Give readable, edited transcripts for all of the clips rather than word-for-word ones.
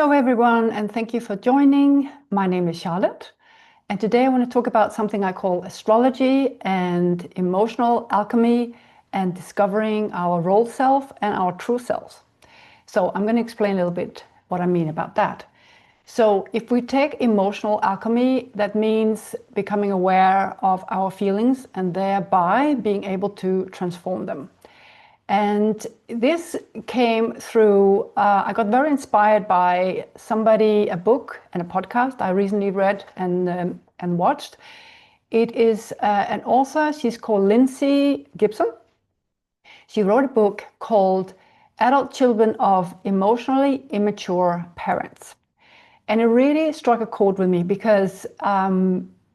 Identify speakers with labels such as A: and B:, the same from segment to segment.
A: Hello everyone, and thank you for joining. My name is Charlotte, and today I want to talk about something I call astrology and emotional alchemy and discovering our role self and our true selves. So I'm going to explain a little bit what I mean about that. So if we take emotional alchemy, that means becoming aware of our feelings and thereby being able to transform them. And this came through, I got very inspired by a book and a podcast I recently read and watched. It is an author, she's called Lindsay Gibson. She wrote a book called Adult Children of Emotionally Immature Parents. And it really struck a chord with me because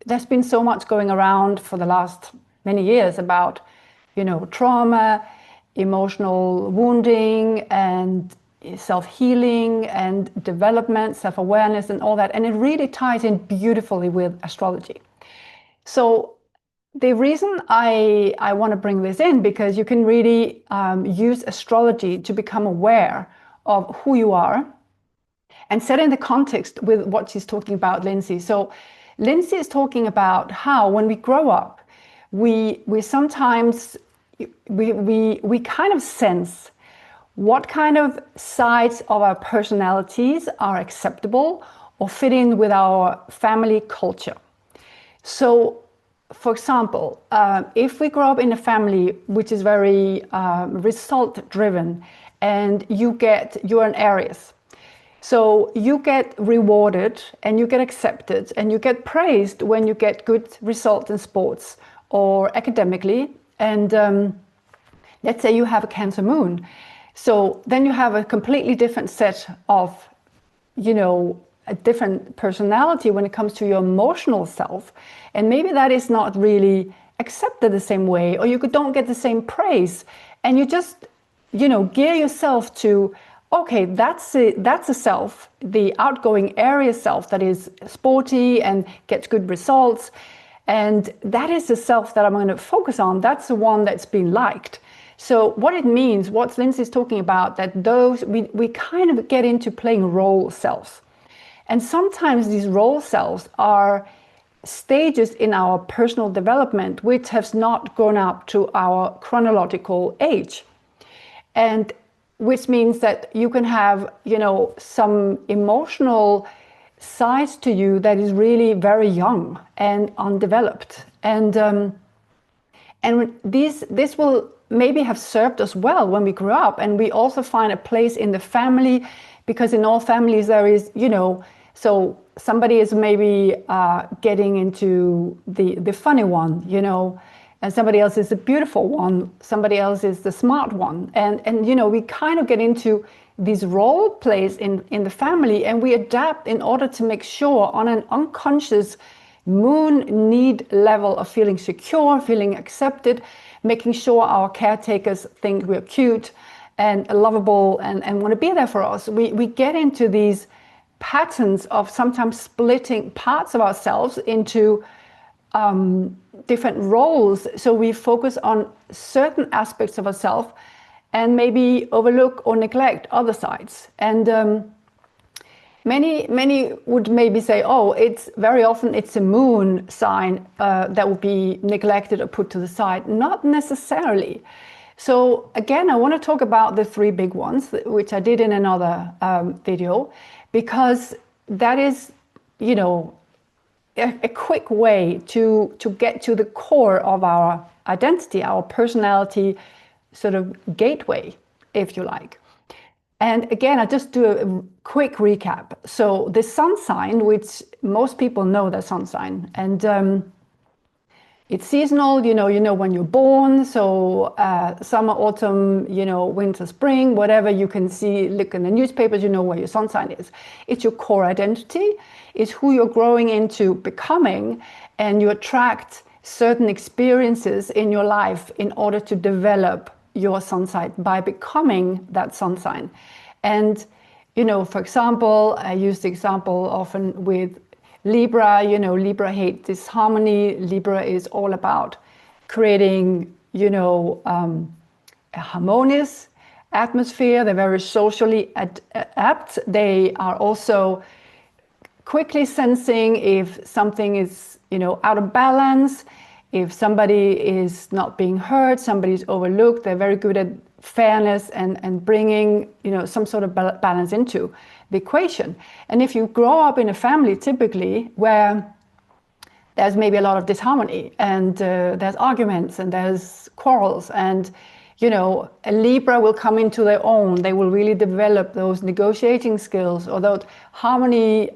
A: there's been so much going around for the last many years about, trauma, emotional wounding and self-healing and development, self-awareness and all that. And it really ties in beautifully with astrology. So the reason I want to bring this in, because you can really use astrology to become aware of who you are and set in the context with what she's talking about, Lindsay. So Lindsay is talking about how when we grow up, we sometimes we kind of sense what kind of sides of our personalities are acceptable or fit in with our family culture. So, for example, if we grow up in a family which is very result-driven, and you're an Aries, so you get rewarded and you get accepted and you get praised when you get good results in sports or academically. And let's say you have a Cancer moon. So then you have a completely different set of, a different personality when it comes to your emotional self. And maybe that is not really accepted the same way, or you don't get the same praise. And you just, gear yourself to, okay, that's a self, the outgoing Aries self that is sporty and gets good results. And that is the self that I'm going to focus on. That's the one that's been liked. So what it means, what Lindsay's talking about, that we kind of get into playing role selves. And sometimes these role selves are stages in our personal development which has not grown up to our chronological age. And which means that you can have, some emotional sides to you that is really very young and undeveloped, and this will maybe have served us well when we grew up, and we also find a place in the family, because in all families there is, so somebody is maybe getting into the funny one, and somebody else is the beautiful one, somebody else is the smart one, and we kind of get into these role plays in the family, and we adapt in order to make sure on an unconscious moon need level of feeling secure, feeling accepted, making sure our caretakers think we're cute and lovable and want to be there for us. We get into these patterns of sometimes splitting parts of ourselves into different roles. So we focus on certain aspects of ourselves and maybe overlook or neglect other sides. And many would maybe say, oh, it's very often it's a moon sign that will be neglected or put to the side. Not necessarily. So again, I want to talk about the three big ones, which I did in another video, because that is, a quick way to get to the core of our identity, our personality, sort of gateway, if you like. And again, I just do a quick recap. So the sun sign, which most people know the sun sign, and it's seasonal, you know when you're born. So summer, autumn, winter, spring, whatever you can see, look in the newspapers, where your sun sign is. It's your core identity. It's who you're growing into becoming, and you attract certain experiences in your life in order to develop your sun sign by becoming that sun sign. And for example, I use the example often with Libra. Libra hates disharmony. Libra is all about creating a harmonious atmosphere. They're very socially apt. They are also quickly sensing if something is, out of balance, if somebody is not being heard, somebody's overlooked. They're very good at fairness and bringing, some sort of balance into the equation. And if you grow up in a family typically where there's maybe a lot of disharmony and there's arguments and there's quarrels, and a Libra will come into their own. They will really develop those negotiating skills or those harmony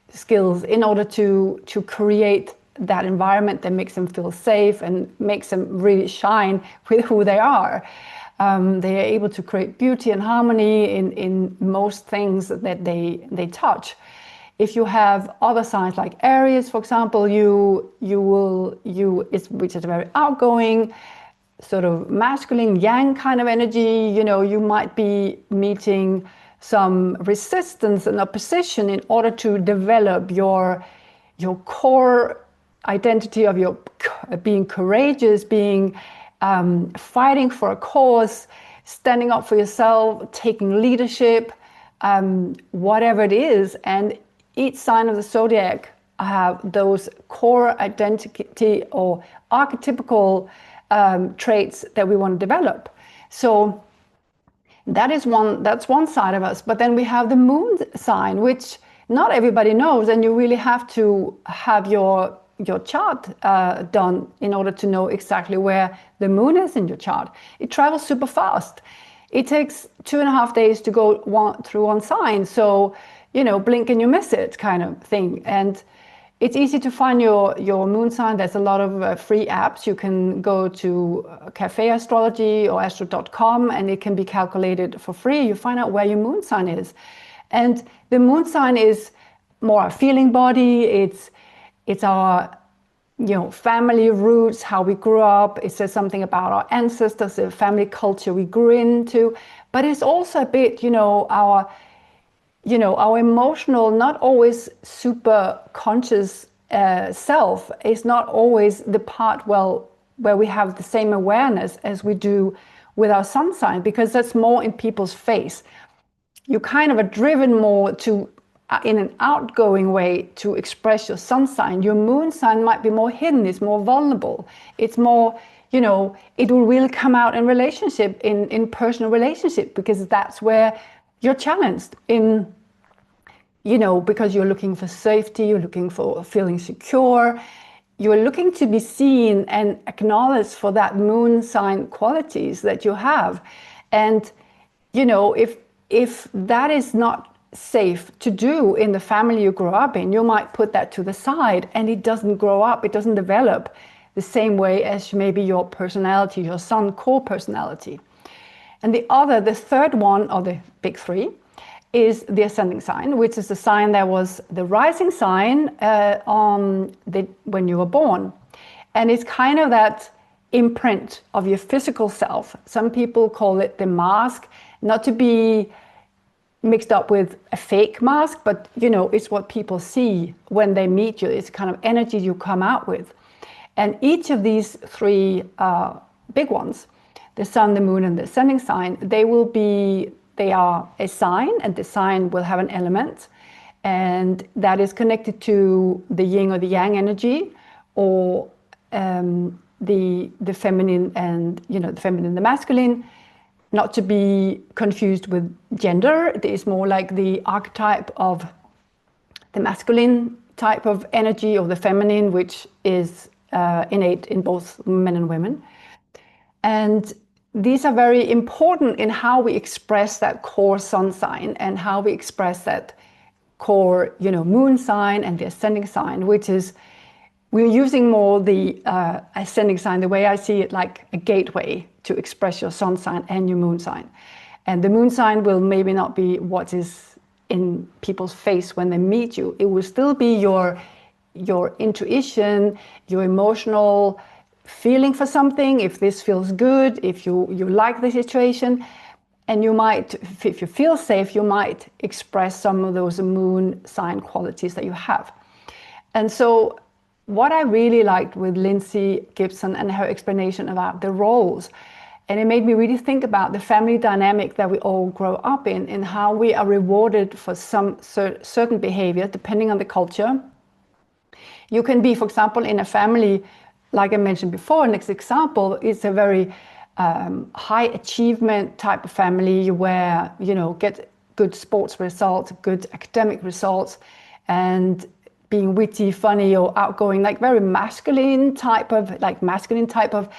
A: skills in order to create that environment that makes them feel safe and makes them really shine with who they are. They are able to create beauty and harmony in most things that they touch. If you have other signs like Aries, for example, which is very outgoing, sort of masculine yang kind of energy, you might be meeting some resistance and opposition in order to develop your core identity of your being courageous, being fighting for a cause, standing up for yourself, taking leadership, whatever it is. And each sign of the zodiac have those core identity or archetypical traits that we want to develop. So that's one side of us. But then we have the moon sign, which not everybody knows, and you really have to have your chart done in order to know exactly where the moon is in your chart. It travels super fast. It takes 2.5 days to go through one sign. So, blink and you miss it kind of thing. And it's easy to find your moon sign. There's a lot of free apps. You can go to Cafe Astrology or astro.com and it can be calculated for free. You find out where your moon sign is. And the moon sign is more a feeling body. It's our family roots, how we grew up. It says something about our ancestors, the family culture we grew into. But it's also a bit, our emotional, not always super conscious self is not always the part, where we have the same awareness as we do with our sun sign, because that's more in people's face. You kind of are driven more to, in an outgoing way, to express your sun sign. Your moon sign might be more hidden, it's more vulnerable. It's more, it will really come out in relationship, in personal relationship, because that's where you're challenged in, because you're looking for safety, you're looking for feeling secure, you're looking to be seen and acknowledged for that moon sign qualities that you have. And, if that is not safe to do in the family you grew up in, you might put that to the side and it doesn't grow up, it doesn't develop the same way as maybe your personality, your sun core personality. And the third one of the big three is the ascending sign, which is the sign that was the rising sign when you were born. And it's kind of that imprint of your physical self. Some people call it the mask, not to be mixed up with a fake mask, but it's what people see when they meet you. It's kind of energy you come out with. And each of these three big ones, the sun, the moon, and the ascending sign, they are a sign, and the sign will have an element, and that is connected to the yin or the yang energy, or the feminine and the feminine and the masculine, not to be confused with gender. It is more like the archetype of the masculine type of energy, or the feminine, which is innate in both men and women. And these are very important in how we express that core sun sign and how we express that core, moon sign and the ascending sign, which is, we're using more the ascending sign, the way I see it, like a gateway to express your sun sign and your moon sign. And the moon sign will maybe not be what is in people's face when they meet you. It will still be your intuition, your emotional feeling for something, if this feels good, if you like the situation. And you might, if you feel safe, you might express some of those moon sign qualities that you have. And so what I really liked with Lindsay Gibson and her explanation about the roles, And it made me really think about the family dynamic that we all grow up in and how we are rewarded for some certain behavior depending on the culture. You can be, for example, in a family, like I mentioned before, next example is a very high achievement type of family where, get good sports results, good academic results, and being witty, funny, or outgoing, like very masculine type of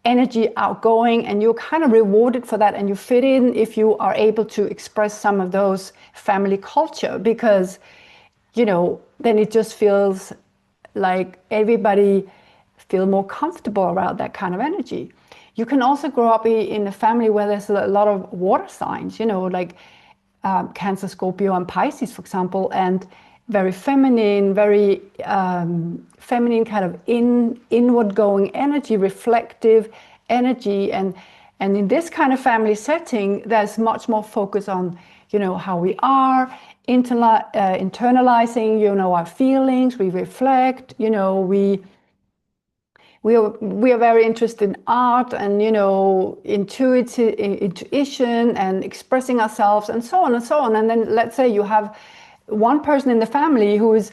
A: energy, outgoing, and you're kind of rewarded for that, and you fit in if you are able to express some of those family culture, because then it just feels like everybody feel more comfortable around that kind of energy. You can also grow up in a family where there's a lot of water signs, like Cancer, Scorpio, and Pisces, for example, and very feminine, very feminine kind of inward going energy, reflective energy. And in this kind of family setting, there's much more focus on, how we are, internalizing, our feelings, we reflect, we are very interested in art and, intuition and expressing ourselves and so on and so on. And then let's say you have one person in the family who is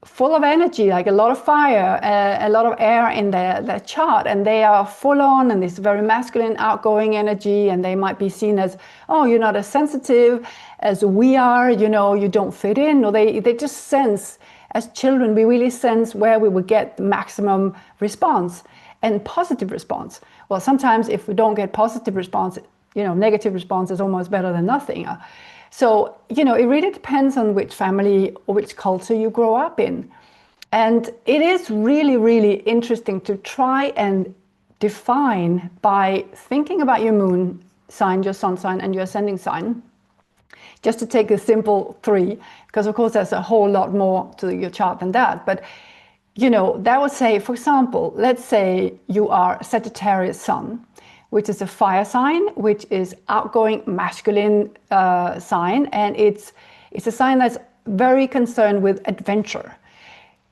A: full of energy, like a lot of fire, a lot of air in their chart, and they are full on and this very masculine, outgoing energy, and they might be seen as, oh, you're not as sensitive as we are, you don't fit in, or they just sense. As children, we really sense where we would get the maximum response and positive response. Well, sometimes if we don't get positive response, negative response is almost better than nothing. So, it really depends on which family or which culture you grow up in. And it is really, really interesting to try and define by thinking about your moon sign, your sun sign, and your ascending sign. Just to take a simple 3, because of course there's a whole lot more to your chart than that. But, that would say, for example, let's say you are Sagittarius sun, which is a fire sign, which is outgoing masculine sign. And it's a sign that's very concerned with adventure.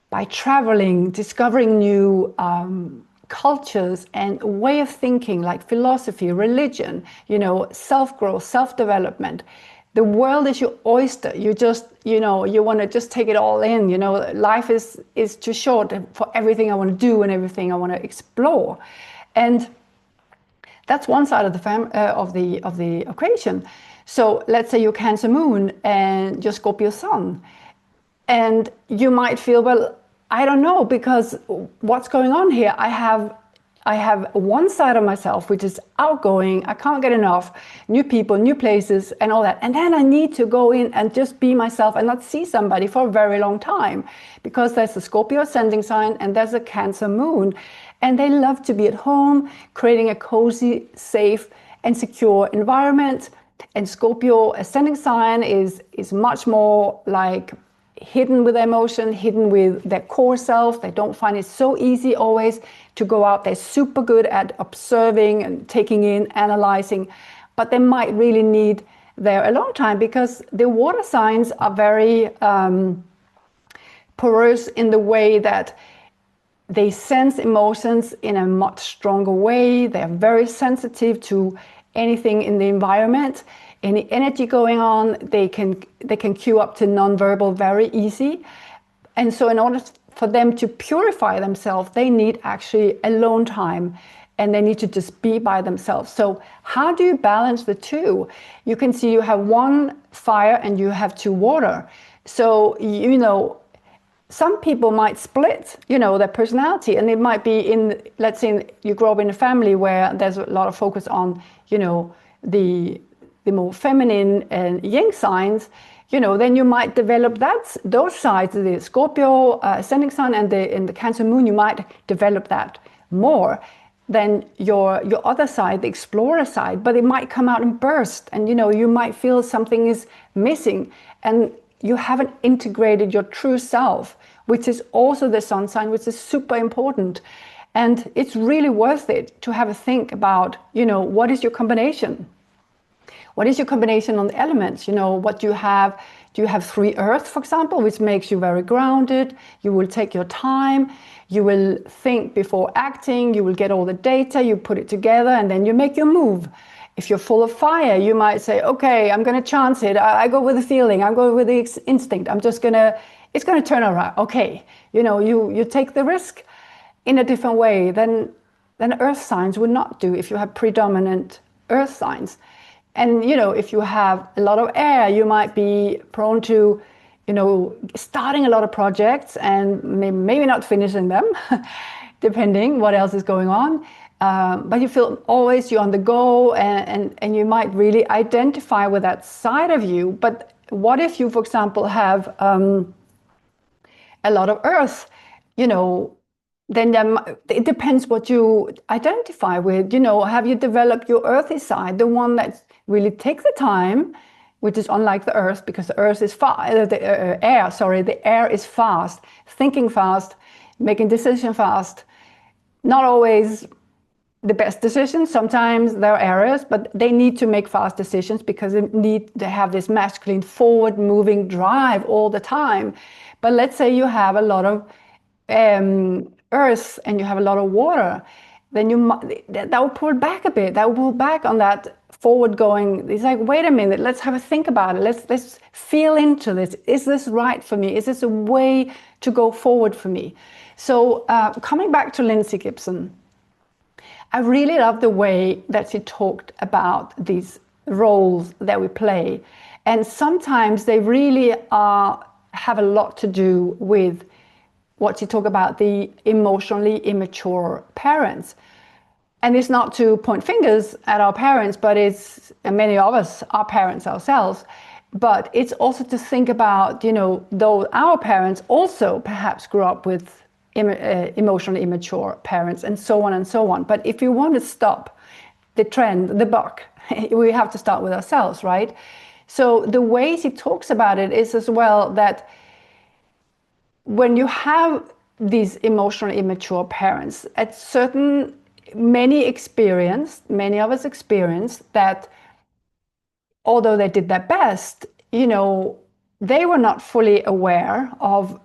A: By traveling, discovering new cultures and way of thinking, like philosophy, religion, self-growth, self-development. The world is your oyster. You just, you want to just take it all in. Life is too short for everything I want to do and everything I want to explore. And that's one side of the equation. So let's say you're Cancer moon and your Scorpio sun, and you might feel, well, I don't know, because what's going on here? I have one side of myself which is outgoing. I can't get enough new people, new places, and all that. And then I need to go in and just be myself and not see somebody for a very long time, because there's a Scorpio ascending sign and there's a Cancer moon. And they love to be at home, creating a cozy, safe, and secure environment. And Scorpio ascending sign is much more like hidden with emotion, hidden with their core self. They don't find it so easy always to go out. They're super good at observing and taking in, analyzing, but they might really need their alone time, because the water signs are very porous in the way that they sense emotions in a much stronger way. They're very sensitive to anything in the environment, any energy going on. They can cue up to nonverbal very easy. And so in order for them to purify themselves, they need actually alone time, and they need to just be by themselves. So how do you balance the two? You can see you have one fire and you have 2 water. So, some people might split, their personality, and it might be let's say you grow up in a family where there's a lot of focus on, the more feminine and yin signs, then you might develop those sides, the Scorpio ascending sign and the Cancer moon, you might develop that more than your other side, the explorer side, but it might come out in bursts, and you might feel something is missing, and you haven't integrated your true self, which is also the sun sign, which is super important. And it's really worth it to have a think about, what is your combination? What is your combination on the elements? You know, what do you have? Do you have 3 earth, for example, which makes you very grounded? You will take your time. You will think before acting. You will get all the data. You put it together, and then you make your move. If you're full of fire, you might say, okay, I'm going to chance it. I go with the feeling. I go with the instinct. It's going to turn around. Okay. You know, you take the risk in a different way than earth signs would not do if you have predominant earth signs. And, you know, if you have a lot of air, you might be prone to, you know, starting a lot of projects and maybe not finishing them, depending what else is going on. But you feel always you're on the go, and you might really identify with that side of you. But what if you, for example, have a lot of earth, you know, then it depends what you identify with. You know, have you developed your earthy side, the one that really takes the time, which is unlike the earth, because the earth is the air is fast, thinking fast, making decisions fast, not always the best decisions. Sometimes there are errors, but they need to make fast decisions because they have this masculine forward moving drive all the time. But let's say you have a lot of earth and you have a lot of water, then that will pull back a bit. That will pull back on that forward going. It's like, wait a minute, let's have a think about it. Let's feel into this. Is this right for me? Is this a way to go forward for me? So coming back to Lindsay Gibson, I really love the way that she talked about these roles that we play. And sometimes they really have a lot to do with what she talked about, the emotionally immature parents. And it's not to point fingers at our parents, but and many of us are parents ourselves. But it's also to think about, you know, though our parents also perhaps grew up with emotionally immature parents, and so on and so on. But if you want to stop the trend, the buck, we have to start with ourselves, right? So the way she talks about it is as well that when you have these emotionally immature parents, many of us experienced that although they did their best, you know, they were not fully aware of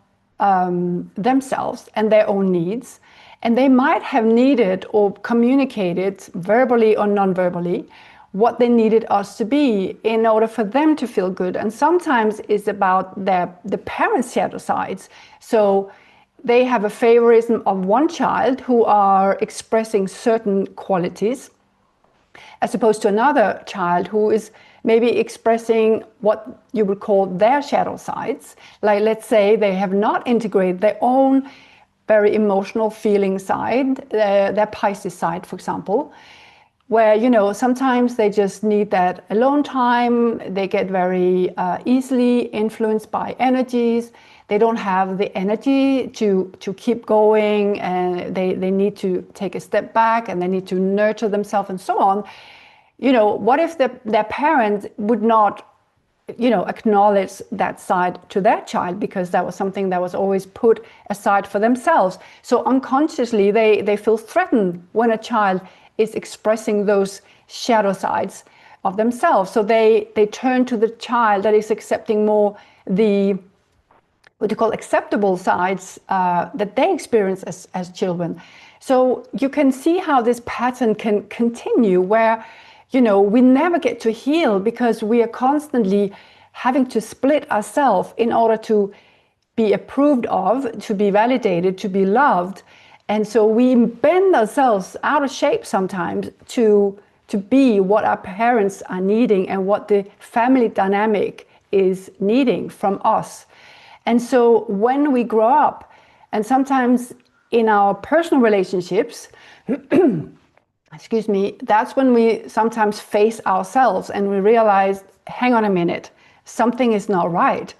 A: themselves and their own needs. And they might have needed or communicated verbally or non-verbally what they needed us to be in order for them to feel good. And sometimes it's about the parents' shadow sides. So they have a favoritism of one child who are expressing certain qualities, as opposed to another child who is maybe expressing what you would call their shadow sides. Like, let's say they have not integrated their own very emotional feeling side, their Pisces side, for example, where, you know, sometimes they just need that alone time. They get very easily influenced by energies. They don't have the energy to keep going, and they need to take a step back, and they need to nurture themselves and so on. You know, what if their parent would not, you know, acknowledge that side to their child, because that was something that was always put aside for themselves. So unconsciously they feel threatened when a child is expressing those shadow sides of themselves. So they turn to the child that is accepting more the what you call acceptable sides that they experience as children. So you can see how this pattern can continue, where, you know, we never get to heal because we are constantly having to split ourselves in order to be approved of, to be validated, to be loved. And so we bend ourselves out of shape sometimes to be what our parents are needing and what the family dynamic is needing from us. And so when we grow up, and sometimes in our personal relationships, excuse me, that's when we sometimes face ourselves and we realize, hang on a minute, something is not right.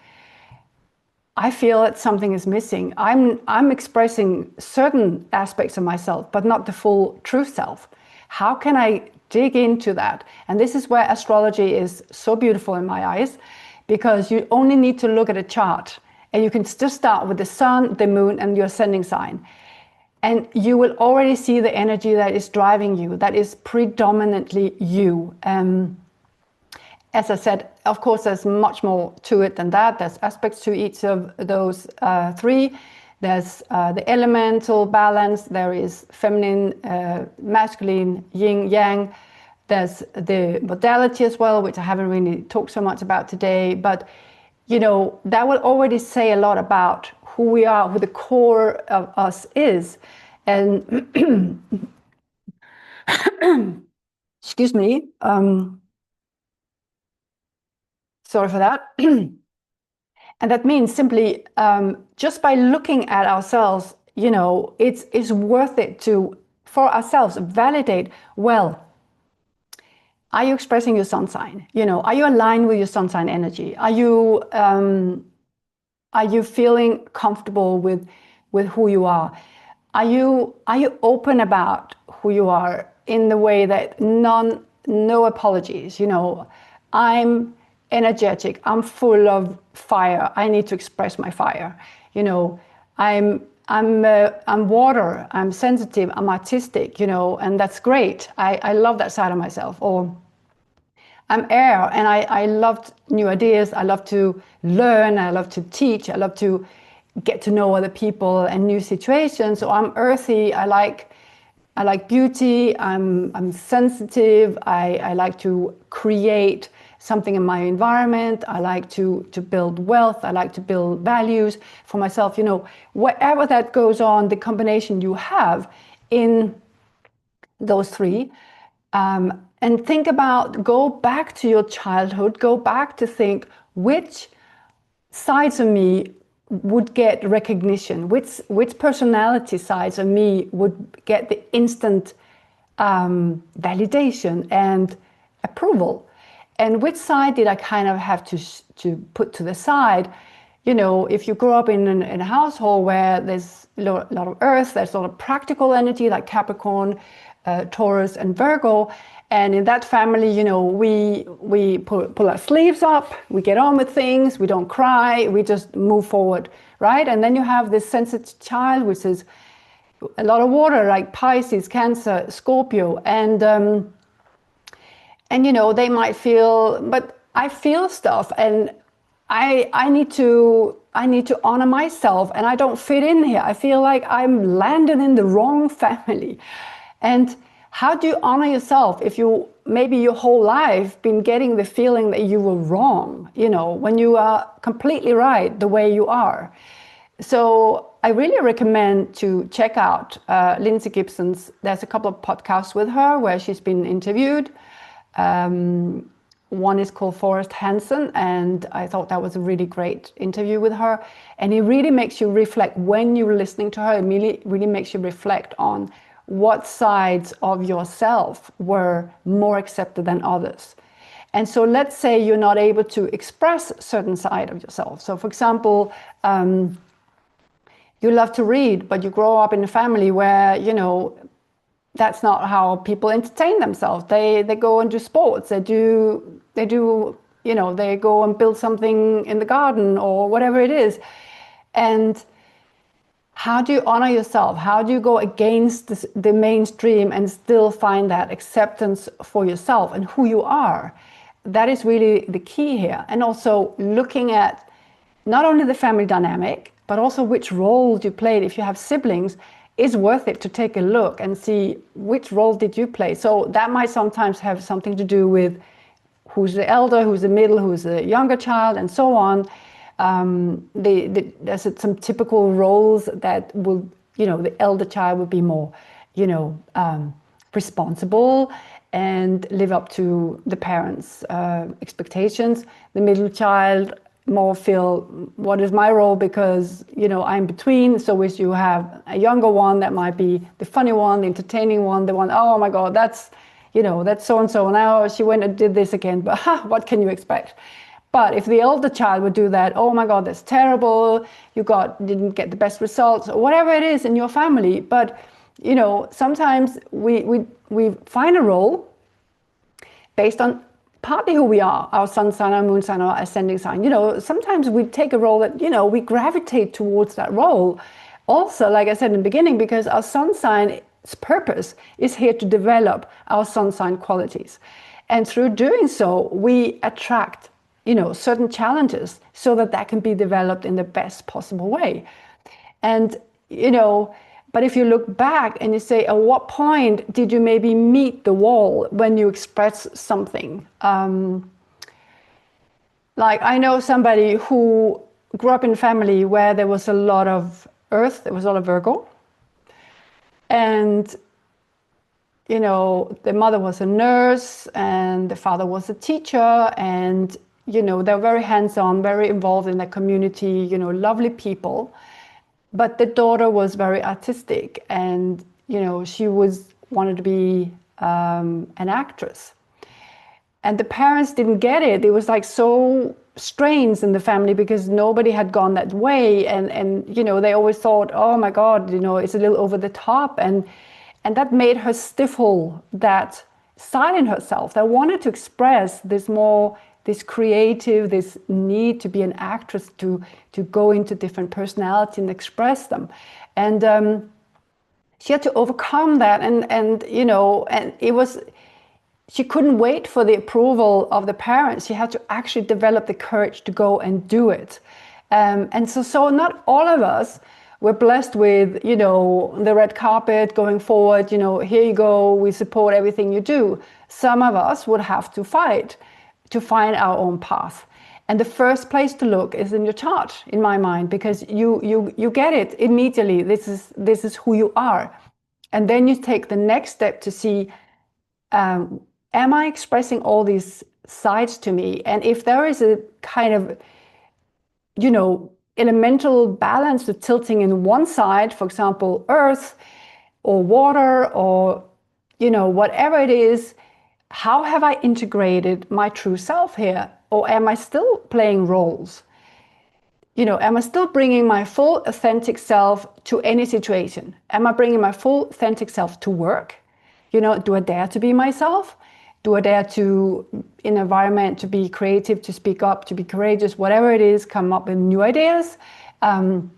A: I feel that something is missing. I'm expressing certain aspects of myself, but not the full true self. How can I dig into that? And this is where astrology is so beautiful in my eyes, because you only need to look at a chart, and you can just start with the sun, the moon, and your ascending sign. And you will already see the energy that is driving you, that is predominantly you. as I said, of course, there's much more to it than that. There's aspects to each of those three. There's the elemental balance. There is feminine, masculine, yin, yang. There's the modality as well, which I haven't really talked so much about today. But, you know, that will already say a lot about who we are, who the core of us is. And excuse me, sorry for that. And that means simply just by looking at ourselves, you know, it's worth it to, for ourselves, validate, well, are you expressing your sun sign? You know, are you aligned with your sun sign energy? Are you feeling comfortable with who you are? Are you open about who you are in the way that no apologies? You know, I'm energetic, I'm full of fire, I need to express my fire. You know, I'm water, I'm sensitive, I'm artistic, you know, and that's great. I love that side of myself. Or I'm air, and I love new ideas, I love to learn, I love to teach, I love to get to know other people and new situations. So I'm earthy, I like beauty, I'm sensitive, I like to create something in my environment, I like to build wealth, I like to build values for myself. You know, wherever that goes on, the combination you have in those three, and think about, go back to your childhood, go back to think which sides of me would get recognition, which personality sides of me would get the instant validation and approval, and which side did I kind of have to put to the side. You know, if you grow up in a household where there's a lot of earth, there's a lot of practical energy like Capricorn, Taurus and Virgo, and in that family, you know, we pull our sleeves up, we get on with things, we don't cry, we just move forward, right? And then you have this sensitive child, which is a lot of water, like Pisces, Cancer, Scorpio, and you know, they might feel, but I feel stuff, and I need to honor myself, and I don't fit in here. I feel like I'm landed in the wrong family. And how do you honor yourself if you maybe your whole life been getting the feeling that you were wrong, you know, when you are completely right the way you are? So I really recommend to check out Lindsay Gibson's, there's a couple of podcasts with her where she's been interviewed. One is called Forrest Hansen, and I thought that was a really great interview with her. And it really makes you reflect, when you're listening to her, it really makes you reflect on what sides of yourself were more accepted than others. And so let's say you're not able to express a certain side of yourself. So for example, you love to read, but you grow up in a family where, you know, that's not how people entertain themselves. They go and do sports, they do, you know, they go and build something in the garden or whatever it is. And how do you honor yourself? How do you go against the mainstream and still find that acceptance for yourself and who you are? That is really the key here. And also looking at not only the family dynamic, but also which roles you played. If you have siblings, it's worth it to take a look and see which role did you play. So that might sometimes have something to do with who's the elder, who's the middle, who's the younger child, and so on. There's some typical roles that will, you know, the elder child would be more, you know, responsible and live up to the parents' expectations. The middle child more feel, what is my role, because, you know, I'm between. So if you have a younger one, that might be the funny one, the entertaining one, the one, oh my God, that's, you know, that's so-and-so, now she went and did this again, but what can you expect? But if the older child would do that, oh my God, that's terrible, you didn't get the best results, or whatever it is in your family. But, you know, sometimes we find a role based on partly who we are, our sun sign, our moon sign, our ascending sign. You know, sometimes we take a role that, you know, we gravitate towards that role. Also, like I said in the beginning, because our sun sign purpose is here to develop our sun sign qualities. And through doing so, we attract, certain challenges so that can be developed in the best possible way. And, but if you look back and you say, at what point did you maybe meet the wall when you express something? Like I know somebody who grew up in a family where there was a lot of earth, there was a lot of Virgo. And, the mother was a nurse and the father was a teacher, and, they're very hands-on, very involved in the community, lovely people. But the daughter was very artistic, and, she wanted to be an actress. And the parents didn't get it. It was like so strange in the family because nobody had gone that way. And they always thought, oh my God, it's a little over the top. And that made her stifle that side in herself that wanted to express this creative, this need to be an actress, to go into different personalities and express them. And she had to overcome that. And it was, she couldn't wait for the approval of the parents. She had to actually develop the courage to go and do it. And so not all of us were blessed with, the red carpet going forward, here you go, we support everything you do. Some of us would have to fight to find our own path. And the first place to look is in your chart, in my mind, because you get it immediately. This is who you are. And then you take the next step to see, am I expressing all these sides to me? And if there is a kind of, elemental balance to tilting in one side, for example, earth or water or, whatever it is, how have I integrated my true self here? Or am I still playing roles? Am I still bringing my full authentic self to any situation? Am I bringing my full authentic self to work? Do I dare to be myself? Do I dare to, in an environment, to be creative, to speak up, to be courageous, whatever it is, come up with new ideas? And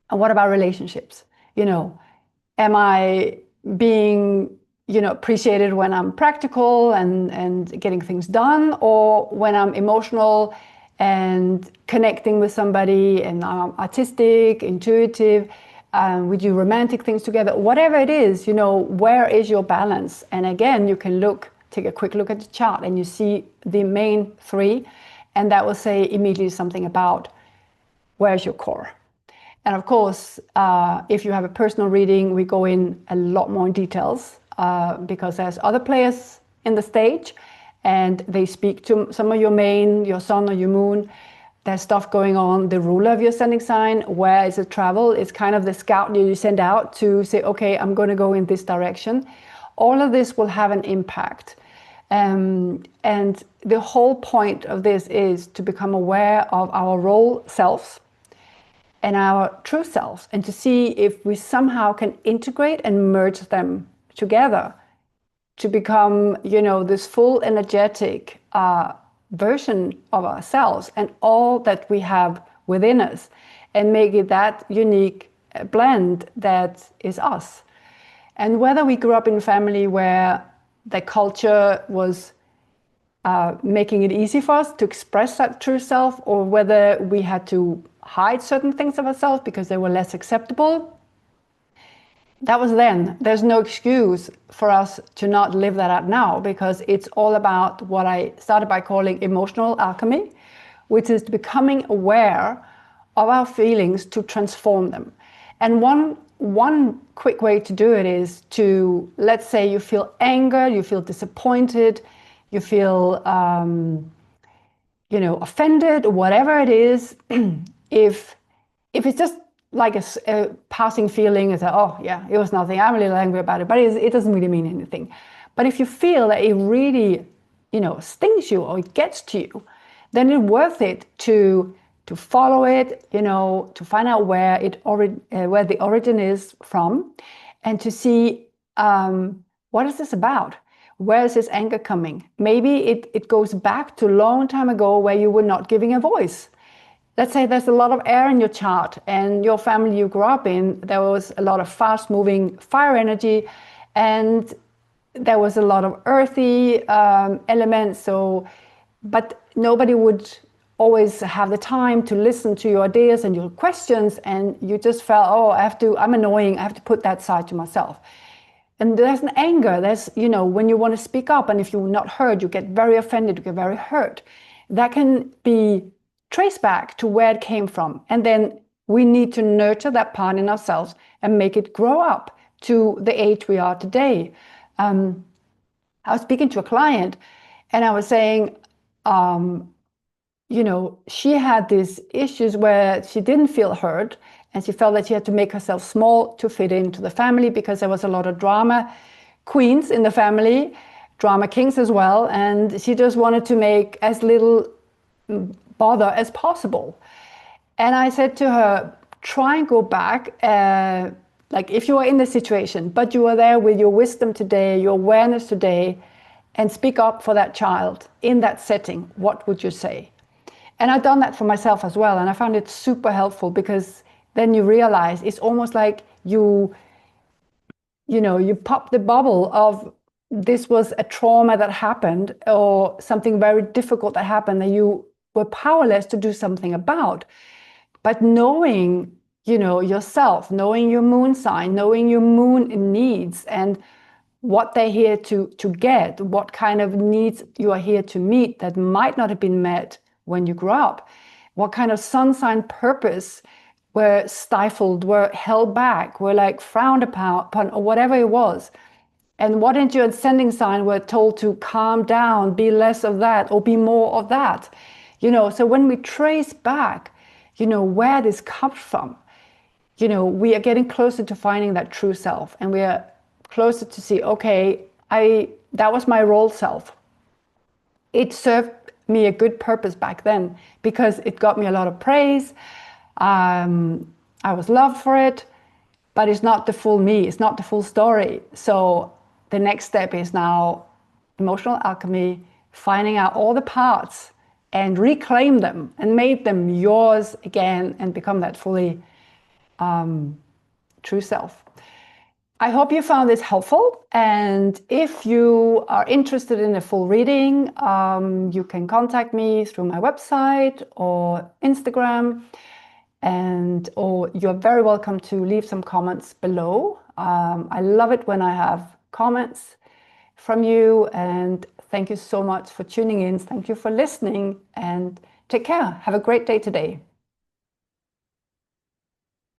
A: what about relationships? Am I being, appreciated when I'm practical and getting things done, or when I'm emotional and connecting with somebody and I'm artistic, intuitive, we do romantic things together, whatever it is, where is your balance? And again, you can take a quick look at the chart and you see the main three, and that will say immediately something about where's your core. And of course, if you have a personal reading, we go in a lot more in details because there's other players in the stage and they speak to some of your sun or your moon. There's stuff going on, the ruler of your ascending sign, where is it travel? It's kind of the scout you send out to say, okay, I'm going to go in this direction. All of this will have an impact. And the whole point of this is to become aware of our role selves and our true selves, and to see if we somehow can integrate and merge them together to become, this full energetic version of ourselves and all that we have within us, and make it that unique blend that is us. And whether we grew up in a family where the culture was making it easy for us to express that true self, or whether we had to hide certain things of ourselves because they were less acceptable, that was then. There's no excuse for us to not live that out now, because it's all about what I started by calling emotional alchemy, which is becoming aware of our feelings to transform them. And one quick way to do it is to, let's say you feel anger, you feel disappointed, you feel offended, or whatever it is. if it's just like a passing feeling, it's like, oh yeah, it was nothing, I'm a little angry about it, but it doesn't really mean anything. But if you feel that it really stings you or it gets to you, then it's worth it to follow it, to find out where the origin is from, and to see what is this about? Where is this anger coming? Maybe it goes back to a long time ago where you were not giving a voice. let's say there's a lot of air in your chart, and your family you grew up in, there was a lot of fast moving fire energy, and there was a lot of earthy elements. So, but nobody would always have the time to listen to your ideas and your questions, and you just felt, oh, I'm annoying, I have to put that side to myself. And there's an anger, there's, when you want to speak up, and if you're not heard, you get very offended, you get very hurt. That can be traced back to where it came from. And then we need to nurture that part in ourselves and make it grow up to the age we are today. I was speaking to a client, and I was saying, she had these issues where she didn't feel heard, and she felt that she had to make herself small to fit into the family because there was a lot of drama queens in the family, drama kings as well, and she just wanted to make as little bother as possible. And I said to her, try and go back, like if you are in the situation, but you are there with your wisdom today, your awareness today, and speak up for that child in that setting, what would you say? And I've done that for myself as well, and I found it super helpful, because then you realize it's almost like you pop the bubble of, this was a trauma that happened, or something very difficult that happened that you were powerless to do something about. But knowing, yourself, knowing your moon sign, knowing your moon needs, and what they're here to get, what kind of needs you are here to meet that might not have been met when you grew up, what kind of sun sign purpose were stifled, were held back, were like frowned upon, or whatever it was. And what in your ascending sign were told to calm down, be less of that, or be more of that. So when we trace back, where this comes from, we are getting closer to finding that true self, and we are closer to see, okay, that was my role self. It served me a good purpose back then because it got me a lot of praise. I was loved for it, but it's not the full me, it's not the full story. So the next step is now emotional alchemy, finding out all the parts and reclaim them and make them yours again and become that fully true self. I hope you found this helpful, and if you are interested in a full reading, you can contact me through my website or Instagram, or you're very welcome to leave some comments below. I love it when I have comments from you, and thank you so much for tuning in. Thank you for listening, and take care. Have a great day today.